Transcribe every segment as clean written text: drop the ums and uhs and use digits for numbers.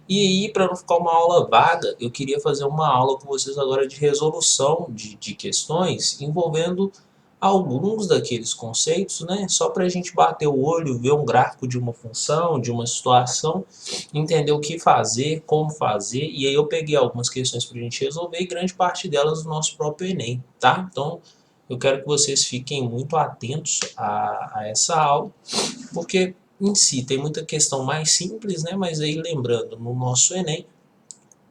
E aí, para não ficar uma aula vaga, eu queria fazer uma aula com vocês agora de resolução de questões envolvendo alguns daqueles conceitos, né? Só para a gente bater o olho, ver um gráfico de uma função, de uma situação, entender o que fazer, como fazer. E aí eu peguei algumas questões para a gente resolver e grande parte delas do nosso próprio Enem, tá? Então eu quero que vocês fiquem muito atentos a essa aula, porque em si tem muita questão mais simples, né? Mas aí lembrando, no nosso Enem,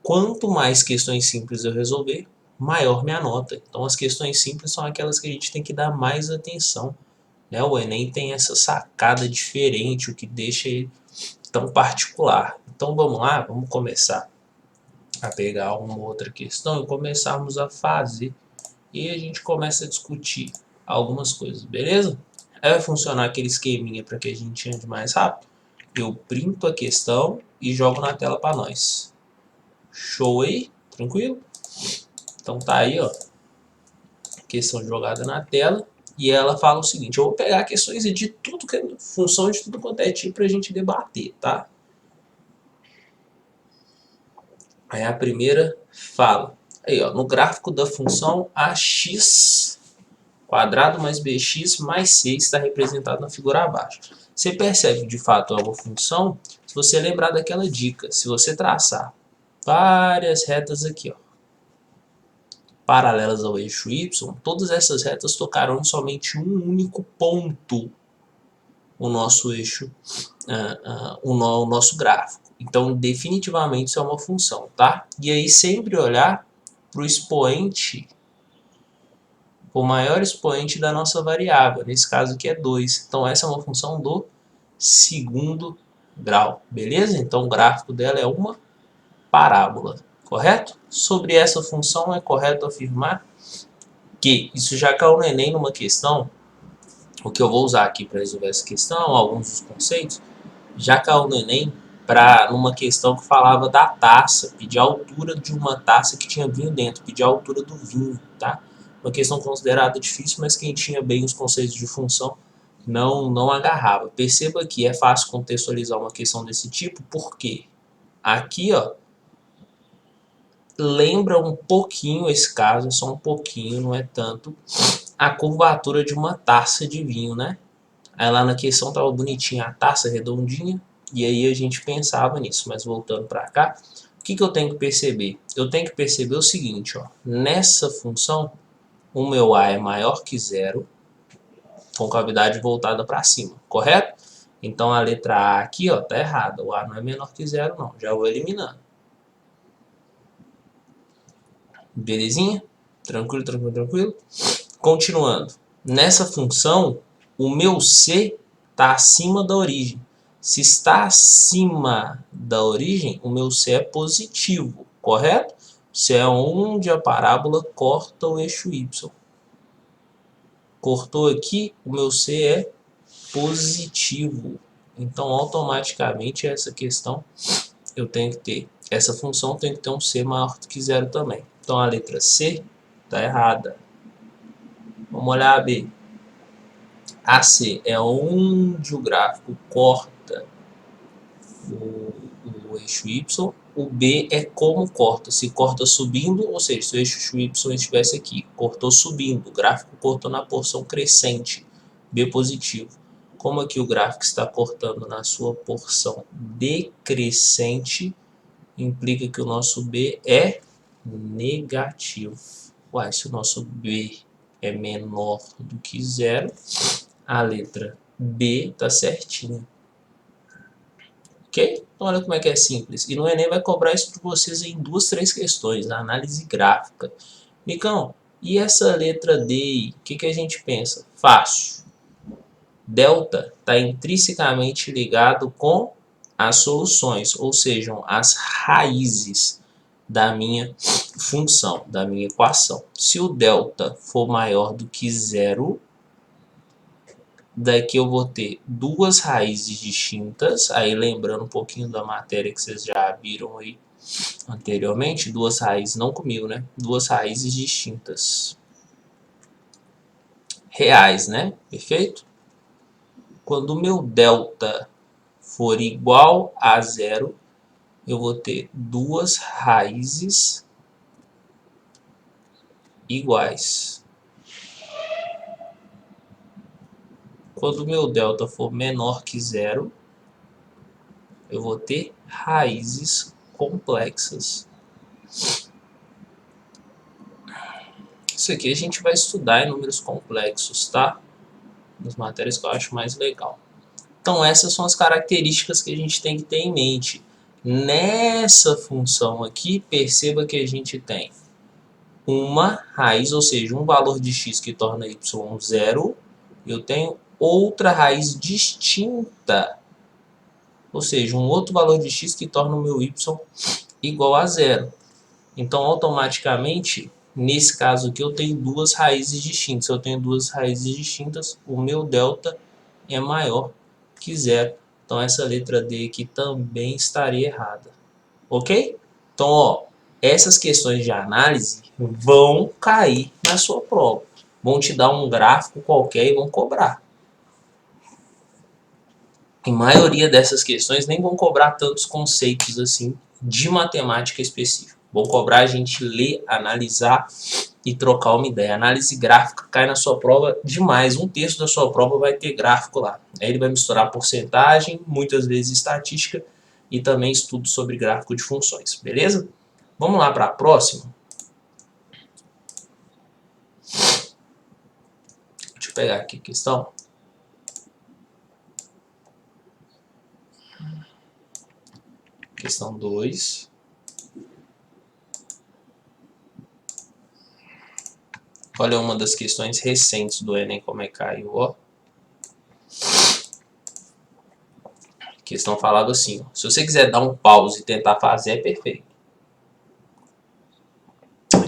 quanto mais questões simples eu resolver, maior minha nota. Então as questões simples são aquelas que a gente tem que dar mais atenção, né? O Enem tem essa sacada diferente, o que deixa ele tão particular. Então vamos lá, vamos começar a pegar uma outra questão e começarmos a fazer. E a gente começa a discutir algumas coisas, beleza? Aí vai funcionar aquele esqueminha para que a gente ande mais rápido. Eu printo a questão e jogo na tela para nós. Show aí? Tranquilo? Então tá aí, ó. Questão jogada na tela. E ela fala o seguinte: eu vou pegar questões de tudo que é função de tudo quanto é tipo pra gente debater, tá? Aí a primeira fala. Aí, ó, no gráfico da função ax quadrado mais bx mais c está representado na figura abaixo. Você percebe de fato uma função se você lembrar daquela dica. Se você traçar várias retas aqui, ó, paralelas ao eixo y, todas essas retas tocarão em somente um único ponto o nosso eixo, o nosso gráfico. Então, definitivamente isso é uma função, tá? E aí sempre olhar para o expoente, o maior expoente da nossa variável, nesse caso aqui é 2. Então essa é uma função do segundo grau, beleza? Então o gráfico dela é uma parábola, correto? Sobre essa função é correto afirmar que isso já caiu no Enem numa questão, o que eu vou usar aqui para resolver essa questão, alguns dos conceitos, já caiu no Enem para numa questão que falava da taça, pedir a altura de uma taça que tinha vinho dentro, pedir a altura do vinho, tá? Uma questão considerada difícil, mas quem tinha bem os conceitos de função não agarrava. Perceba que é fácil contextualizar uma questão desse tipo, porque aqui, ó, lembra um pouquinho esse caso, só um pouquinho, não é tanto, a curvatura de uma taça de vinho, né? Aí lá na questão tava bonitinha a taça redondinha, e aí a gente pensava nisso. Mas voltando para cá, o que eu tenho que perceber? Eu tenho que perceber o seguinte, ó, nessa função, o meu A é maior que zero, com cavidade voltada para cima, correto? Então a letra A aqui, ó, tá errada. O A não é menor que zero, não. Já vou eliminando. Belezinha? Tranquilo, tranquilo, tranquilo? Continuando. Nessa função, o meu C está acima da origem. Se está acima da origem, o meu C é positivo, correto? C é onde a parábola corta o eixo Y. Cortou aqui, o meu C é positivo. Então, automaticamente, essa questão eu tenho que ter. Essa função tem que ter um C maior do que zero também. Então, a letra C está errada. Vamos olhar a B. AC é onde o gráfico corta o eixo Y. O B é como corta. Se corta subindo, ou seja, se o eixo Y estivesse aqui, cortou subindo. O gráfico cortou na porção crescente. B positivo. Como aqui o gráfico está cortando na sua porção decrescente, implica que o nosso B é negativo. Uai, se o nosso B é menor do que zero, a letra B tá certinha. Ok? Então olha como é que é simples. E no Enem vai cobrar isso de vocês em duas, três questões, na análise gráfica. Micão, e essa letra D, o que a gente pensa? Fácil. Delta está intrinsecamente ligado com as soluções, ou seja, as raízes da minha função, da minha equação. Se o delta for maior do que zero, daqui eu vou ter duas raízes distintas, aí lembrando um pouquinho da matéria que vocês já viram aí anteriormente, duas raízes, não comigo, né? Duas raízes distintas. Reais, né? Perfeito? Quando o meu delta for igual a zero, eu vou ter duas raízes iguais. Quando o meu delta for menor que zero, eu vou ter raízes complexas. Isso aqui a gente vai estudar em números complexos, tá? Nas matérias que eu acho mais legal. Então essas são as características que a gente tem que ter em mente. Nessa função aqui, perceba que a gente tem uma raiz, ou seja, um valor de x que torna y zero. Eu tenho outra raiz distinta, ou seja, um outro valor de x que torna o meu y igual a zero. Então, automaticamente, nesse caso aqui, eu tenho duas raízes distintas. Se eu tenho duas raízes distintas, o meu delta é maior que zero. Então, essa letra D aqui também estaria errada. Ok? Então, ó, essas questões de análise vão cair na sua prova. Vão te dar um gráfico qualquer e vão cobrar. Em maioria dessas questões nem vão cobrar tantos conceitos assim de matemática específica. Vão cobrar a gente ler, analisar e trocar uma ideia. Análise gráfica cai na sua prova demais. Um terço da sua prova vai ter gráfico lá. Aí ele vai misturar porcentagem, muitas vezes estatística e também estudo sobre gráfico de funções. Beleza? Vamos lá para a próxima. Deixa eu pegar aqui a questão. Questão 2. Olha uma das questões recentes do Enem, como é que caiu, ó. A questão falava assim, ó, se você quiser dar um pause e tentar fazer, é perfeito.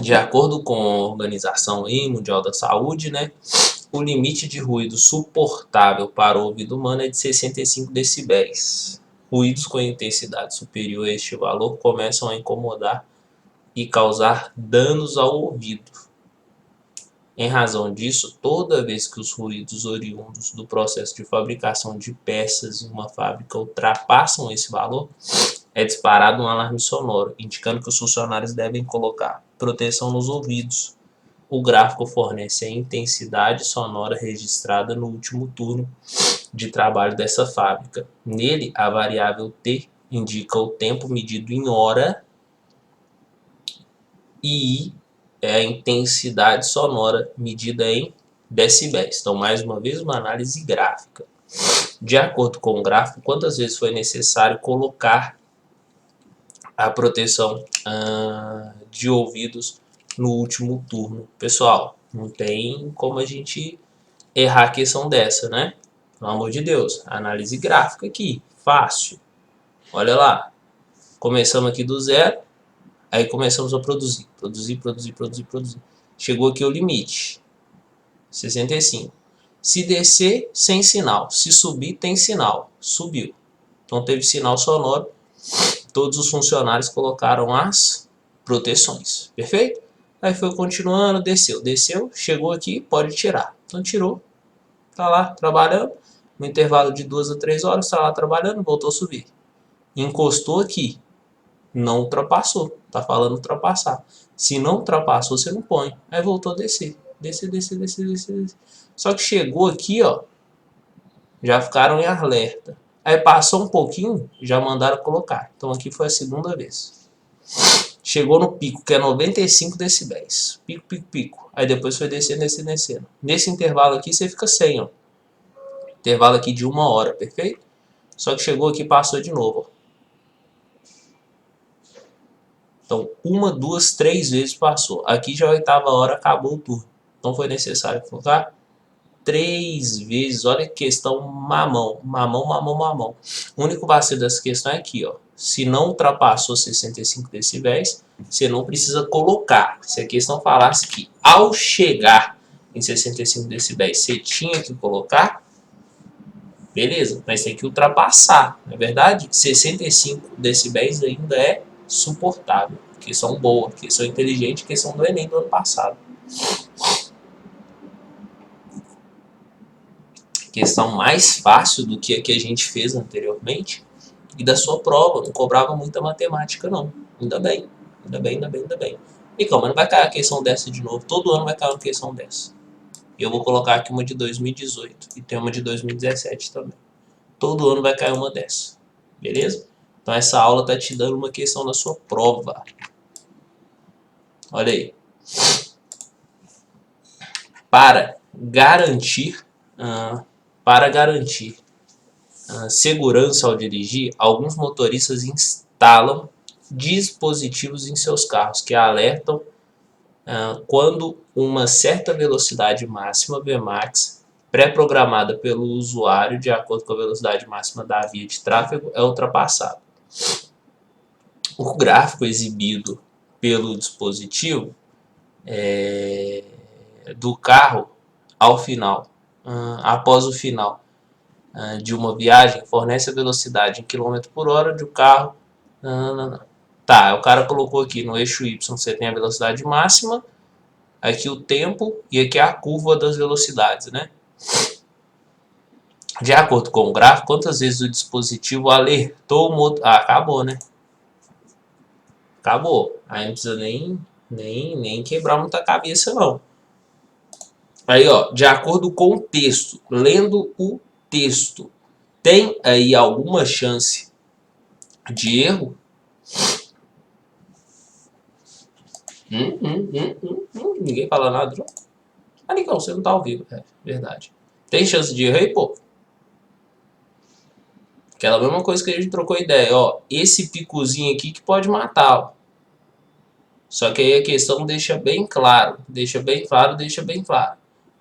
De acordo com a Organização Mundial da Saúde, né, o limite de ruído suportável para o ouvido humano é de 65 decibéis. Ruídos com intensidade superior a este valor começam a incomodar e causar danos ao ouvido. Em razão disso, toda vez que os ruídos oriundos do processo de fabricação de peças em uma fábrica ultrapassam esse valor, é disparado um alarme sonoro, indicando que os funcionários devem colocar proteção nos ouvidos. O gráfico fornece a intensidade sonora registrada no último turno de trabalho dessa fábrica. Nele, a variável T indica o tempo medido em hora e I é a intensidade sonora medida em decibéis. Então, mais uma vez, uma análise gráfica. De acordo com o gráfico, quantas vezes foi necessário colocar a proteção de ouvidos no último turno? Pessoal, não tem como a gente errar a questão dessa, né? Pelo amor de Deus, análise gráfica aqui, fácil. Olha lá, começamos aqui do zero, aí começamos a produzir. Chegou aqui o limite, 65. Se descer, sem sinal. Se subir, tem sinal. Subiu. Então teve sinal sonoro. Todos os funcionários colocaram as proteções. Perfeito? Aí foi continuando, desceu. Desceu, chegou aqui, pode tirar. Então tirou. Tá lá trabalhando. No intervalo de 2 a 3 horas, tá lá trabalhando, voltou a subir. Encostou aqui. Não ultrapassou. Tá falando ultrapassar. Se não ultrapassou, você não põe. Aí voltou a descer. Descer. Só que chegou aqui, ó. Já ficaram em alerta. Aí passou um pouquinho, já mandaram colocar. Então aqui foi a segunda vez. Chegou no pico, que é 95 decibéis. Pico. Aí depois foi descendo. Nesse intervalo aqui você fica sem, ó. Intervalo aqui de 1 hora, perfeito? Só que chegou aqui e passou de novo, ó. Então, 1, 2, 3 vezes passou. Aqui já a 8ª hora acabou o turno. Então foi necessário colocar 3 vezes. Olha que questão mamão. O único vacilo dessa questão é aqui, ó. Se não ultrapassou 65 decibéis, você não precisa colocar. Se a questão falasse que ao chegar em 65 decibéis você tinha que colocar, beleza, mas tem que ultrapassar, não é verdade? 65 decibéis ainda é suportável. Questão boa, questão inteligente, questão do Enem do ano passado. Questão mais fácil do que a que a gente fez anteriormente e da sua prova. Não cobrava muita matemática, não. Ainda bem. Ainda bem, ainda bem, ainda bem. E calma, não vai cair a questão dessa de novo. Todo ano vai cair uma questão dessa. E eu vou colocar aqui uma de 2018. E tem uma de 2017 também. Todo ano vai cair uma dessa. Beleza? Então essa aula tá te dando uma questão na sua prova. Olha aí. Para garantir, para garantir segurança ao dirigir, alguns motoristas instalam dispositivos em seus carros que alertam quando uma certa velocidade máxima Vmax pré-programada pelo usuário de acordo com a velocidade máxima da via de tráfego é ultrapassada. O gráfico exibido pelo dispositivo do carro ao final, após o final de uma viagem, fornece a velocidade em km por hora de um carro. Tá, o cara colocou aqui no eixo Y, você tem a velocidade máxima, aqui o tempo e aqui a curva das velocidades, né? De acordo com o gráfico, quantas vezes o dispositivo alertou o motor... acabou, né? Acabou. Aí não precisa nem quebrar muita cabeça, não. Aí, ó, de acordo com o texto, lendo o texto, tem aí alguma chance de erro? Ninguém fala nada, não? Ah, Nicão, você não tá ao vivo. É, verdade. Tem chance de erro aí, pô? Aquela mesma coisa que a gente trocou ideia, ó. Esse picozinho aqui que pode matar, ó. Só que aí a questão deixa bem claro,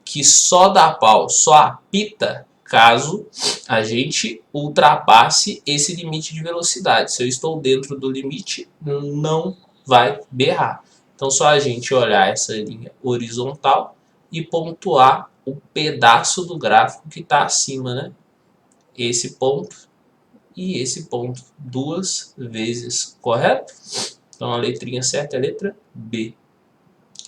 que só dá pau, só apita caso a gente ultrapasse esse limite de velocidade. Se eu estou dentro do limite, não vai berrar. Então só a gente olhar essa linha horizontal e pontuar o pedaço do gráfico que está acima, né? Esse ponto e esse ponto 2 vezes, correto? Então a letrinha certa é a letra B.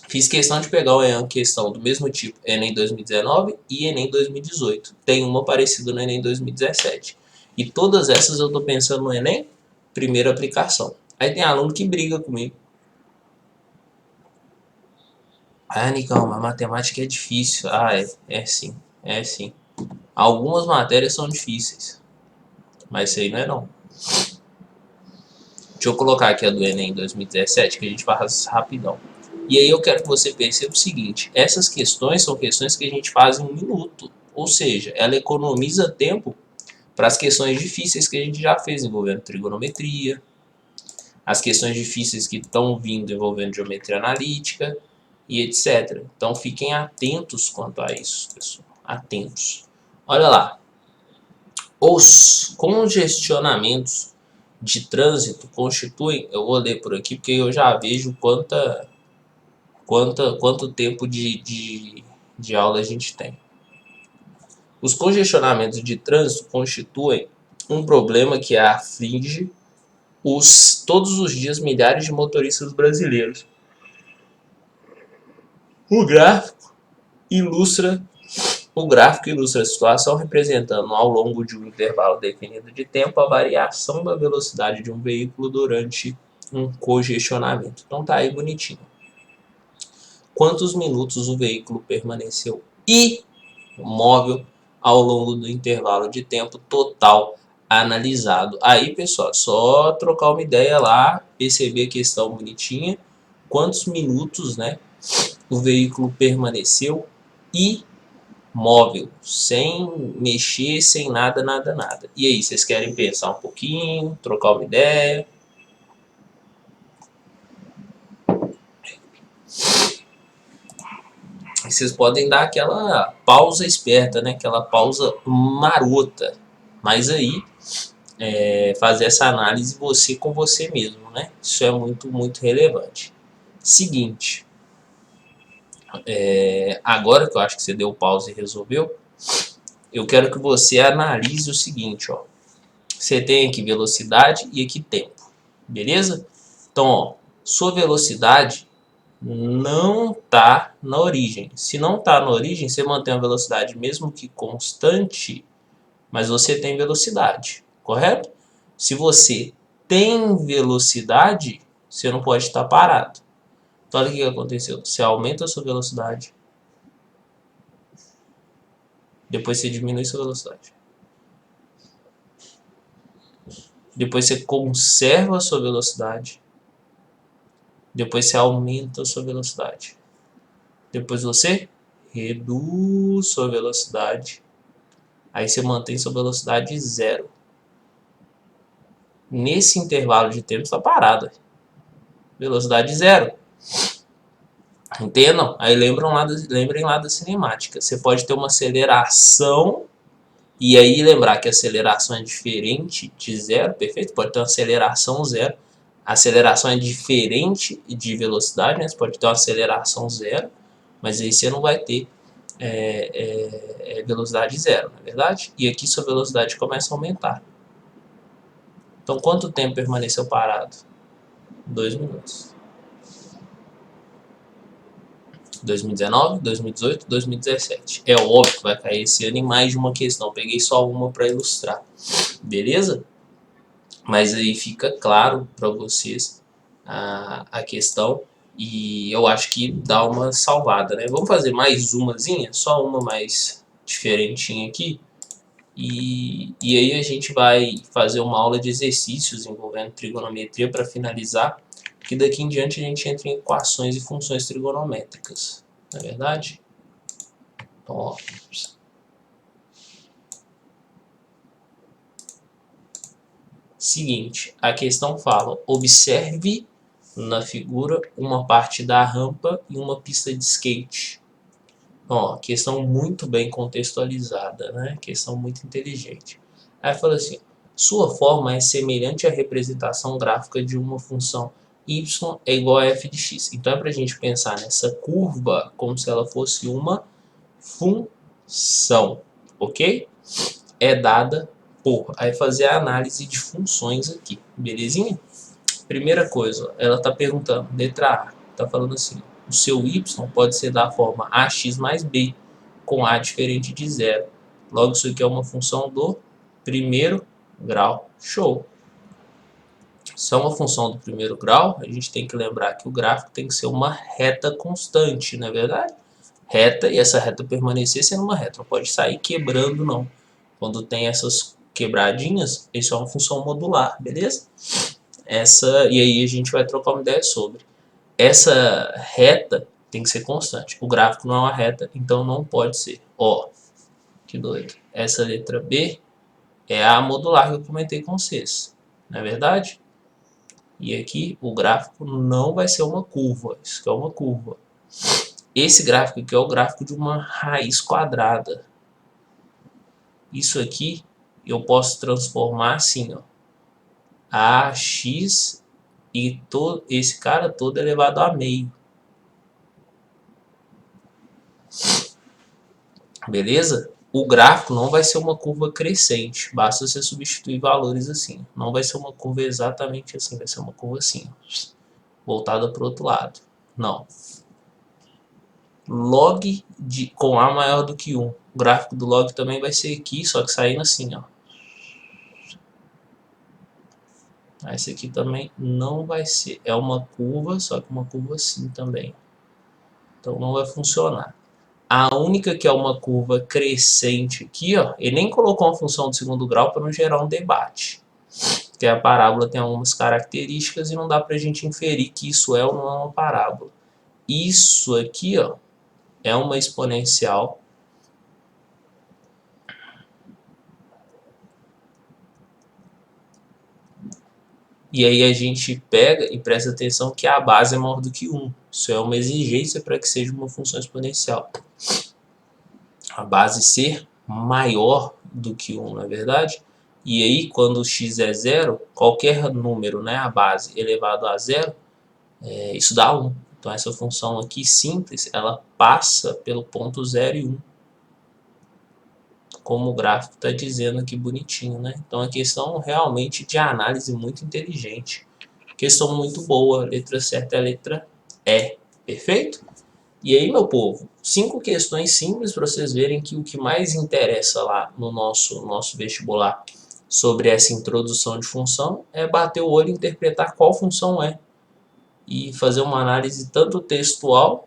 Fiz questão de pegar uma questão do mesmo tipo Enem 2019 e Enem 2018. Tem uma parecida no Enem 2017. E todas essas eu estou pensando no Enem, primeira aplicação. Aí tem aluno que briga comigo. Ah, Nicão, mas matemática é difícil. Ah, é sim, é sim. Algumas matérias são difíceis, mas isso aí não é não. Deixa eu colocar aqui a do Enem 2017, que a gente faz rapidão. E aí eu quero que você perceba o seguinte, essas questões são questões que a gente faz em 1 minuto. Ou seja, ela economiza tempo para as questões difíceis que a gente já fez envolvendo trigonometria, as questões difíceis que estão vindo envolvendo geometria analítica e etc. Então fiquem atentos quanto a isso, pessoal. Atentos. Olha lá. Os congestionamentos de trânsito constituem, eu vou ler por aqui porque eu já vejo quanto tempo de aula a gente tem. Os congestionamentos de trânsito constituem um problema que aflige todos os dias milhares de motoristas brasileiros. O gráfico ilustra a situação representando ao longo de um intervalo definido de tempo a variação da velocidade de um veículo durante um congestionamento. Então tá aí bonitinho. Quantos minutos o veículo permaneceu imóvel ao longo do intervalo de tempo total analisado. Aí, pessoal, só trocar uma ideia lá, perceber a questão bonitinha. Quantos minutos, né, o veículo permaneceu imóvel, sem mexer, sem nada. E aí, vocês querem pensar um pouquinho, trocar uma ideia? Vocês podem dar aquela pausa esperta, né? Aquela pausa marota. Mas aí, fazer essa análise você com você mesmo, né? Isso é muito relevante. Seguinte, agora que eu acho que você deu pausa e resolveu, eu quero que você analise o seguinte, ó. Você tem aqui velocidade e aqui tempo, beleza? Então, ó, sua velocidade não está na origem. Se não está na origem, você mantém a velocidade mesmo que constante, mas você tem velocidade, correto? Se você tem velocidade, você não pode estar parado. Então olha o que aconteceu. Você aumenta a sua velocidade. Depois você diminui a sua velocidade. Depois você conserva a sua velocidade. Depois você aumenta a sua velocidade. Depois você reduz sua velocidade. Aí você mantém sua velocidade zero. Nesse intervalo de tempo está parado. Velocidade zero. Entendam? Aí lembrem lá da cinemática. Você pode ter uma aceleração. E aí lembrar que a aceleração é diferente de zero, perfeito? Pode ter uma aceleração zero. A aceleração é diferente de velocidade, né? Você pode ter uma aceleração zero, mas aí você não vai ter velocidade zero, não é verdade? E aqui sua velocidade começa a aumentar. Então quanto tempo permaneceu parado? 2 minutos. 2019, 2018, 2017. É óbvio que vai cair esse ano em mais de uma questão. Peguei só uma para ilustrar. Beleza? Mas aí fica claro para vocês a questão e eu acho que dá uma salvada, né? Vamos fazer mais umazinha, só uma mais diferentinha aqui. E aí a gente vai fazer uma aula de exercícios envolvendo trigonometria para finalizar, que daqui em diante a gente entra em equações e funções trigonométricas, não é verdade? Então, ó, seguinte, a questão fala, observe na figura uma parte da rampa e uma pista de skate. Ó, questão muito bem contextualizada, né? Questão muito inteligente. Aí fala assim, sua forma é semelhante à representação gráfica de uma função y é igual a f de x. Então é para a gente pensar nessa curva como se ela fosse uma função, ok? É dada por. Aí fazer a análise de funções aqui, belezinha? Primeira coisa, ela está perguntando, letra A, está falando assim, o seu y pode ser da forma ax mais b, com a diferente de zero. Logo, isso aqui é uma função do primeiro grau. Show! Se é uma função do primeiro grau, a gente tem que lembrar que o gráfico tem que ser uma reta constante, não é verdade? Reta, e essa reta permanecer sendo uma reta, não pode sair quebrando, não. Quando tem essas quebradinhas, isso é uma função modular, beleza? E aí a gente vai trocar uma ideia sobre. Essa reta tem que ser constante. O gráfico não é uma reta, então não pode ser. Ó, que doido. Essa letra B é a modular que eu comentei com vocês. Não é verdade? E aqui o gráfico não vai ser uma curva. Isso aqui é uma curva. Esse gráfico aqui é o gráfico de uma raiz quadrada. Isso aqui eu posso transformar assim, ó. AX e esse cara todo elevado a meio. Beleza? O gráfico não vai ser uma curva crescente, basta você substituir valores assim. Não vai ser uma curva exatamente assim, vai ser uma curva assim, voltada para o outro lado. Não. Log com A maior do que 1. O gráfico do log também vai ser aqui, só que saindo assim, ó. Esse aqui também não vai ser. É uma curva, só que uma curva assim também. Então não vai funcionar. A única que é uma curva crescente aqui, ó, ele nem colocou uma função de segundo grau para não gerar um debate. Porque a parábola tem algumas características e não dá para a gente inferir que isso é ou não é uma parábola. Isso aqui, ó, é uma exponencial. E aí a gente pega e presta atenção que a base é maior do que 1. Isso é uma exigência para que seja uma função exponencial. A base ser maior do que 1, não é verdade? E aí, quando x é zero, qualquer número, né, a base elevado a zero, isso dá 1. Então, essa função aqui simples, ela passa pelo ponto 0 e 1. Como o gráfico está dizendo aqui bonitinho, né? Então, é questão realmente de análise muito inteligente. Questão muito boa. A letra certa é a letra E. Perfeito? E aí, meu povo, 5 questões simples para vocês verem que o que mais interessa lá no nosso vestibular sobre essa introdução de função é bater o olho e interpretar qual função é. E fazer uma análise tanto textual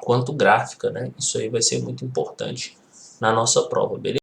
quanto gráfica, né? Isso aí vai ser muito importante na nossa prova, beleza?